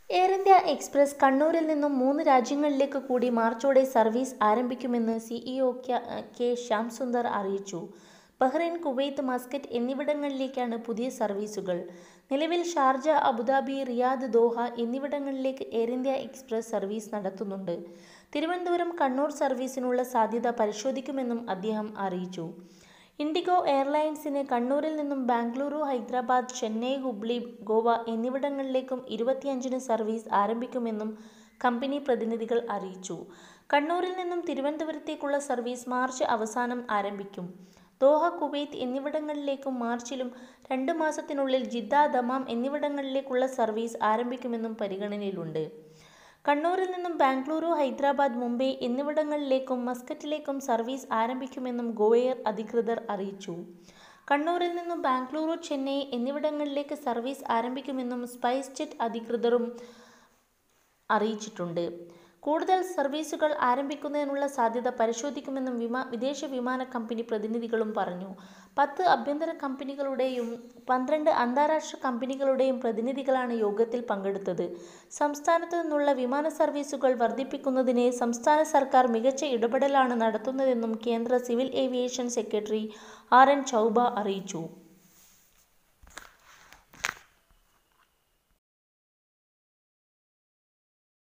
Air India express കണ്ണൂരിൽ നിന്നും 3 രാജ്യങ്ങളിലേക്ക് കൂടി മാർച്ചോടെ സർവീസ് ആരംഭിക്കുമെന്ന് സിഇഒ കെ ശ്യാംസുന്ദർ അറിയിച്ചു. ബഹ്റൈൻ, കുവൈത്ത്, മസ്കറ്റ് എന്നിവിടങ്ങളിലേക്കാണ് പുതിയ സർവീസുകൾ. നിലവിൽ ഷാർജ, അബുദാബി, റിയാദ്, ദോഹ എന്നിവിടങ്ങളിലേക്ക് എയർ ഇന്ത്യ എക്സ്പ്രസ് സർവീസ് നടത്തുന്നുണ്ട്. തിരുവനന്തപുരം കണ്ണൂർ സർവീസിനുള്ള സാധ്യത പരിശോധിക്കുമെന്നും അദ്ദേഹം അറിയിച്ചു. ഇൻഡിഗോ എയർലൈൻസിന് കണ്ണൂരിൽ നിന്നും ബാംഗ്ലൂരു, ഹൈദരാബാദ്, ചെന്നൈ, ഹുബ്ലി, ഗോവ എന്നിവിടങ്ങളിലേക്കും 25-ന് സർവീസ് ആരംഭിക്കുമെന്നും കമ്പനി പ്രതിനിധികൾ അറിയിച്ചു. കണ്ണൂരിൽ നിന്നും തിരുവനന്തപുരത്തേക്കുള്ള സർവീസ് മാർച്ച് അവസാനം ആരംഭിക്കും. ദോഹ, കുവൈത്ത് എന്നിവിടങ്ങളിലേക്കും മാർച്ചിലും 2 മാസത്തിനുള്ളിൽ ജിദ്ദ, ദമാം എന്നിവിടങ്ങളിലേക്കുള്ള സർവീസ് ആരംഭിക്കുമെന്നും പരിഗണനയിലുണ്ട്. കണ്ണൂരിൽ നിന്നും ബാംഗ്ലൂരു, ഹൈദരാബാദ്, മുംബൈ എന്നിവിടങ്ങളിലേക്കും മസ്കറ്റിലേക്കും സർവീസ് ആരംഭിക്കുമെന്നും ഗോഎയർ അധികൃതർ അറിയിച്ചു. കണ്ണൂരിൽ നിന്നും ബാംഗ്ലൂരു, ചെന്നൈ എന്നിവിടങ്ങളിലേക്ക് സർവീസ് ആരംഭിക്കുമെന്നും സ്പൈസ് ജെറ്റ് അധികൃതരും അറിയിച്ചിട്ടുണ്ട്. കൂടുതൽ സർവീസുകൾ ആരംഭിക്കുന്നതിനുള്ള സാധ്യത പരിശോധിക്കുമെന്നും വിദേശ വിമാന കമ്പനി പ്രതിനിധികളും പറഞ്ഞു. 10 ആഭ്യന്തര കമ്പനികളുടെയും 12 അന്താരാഷ്ട്ര കമ്പനികളുടെയും പ്രതിനിധികളാണ് യോഗത്തിൽ പങ്കെടുത്തത്. സംസ്ഥാനത്തു നിന്നുള്ള വിമാന സർവീസുകൾ വർധിപ്പിക്കുന്നതിന് സംസ്ഥാന സർക്കാർ മികച്ച ഇടപെടലാണ് നടത്തുന്നതെന്നും കേന്ദ്ര civil aviation secretary R. N. Chouba അറിയിച്ചു.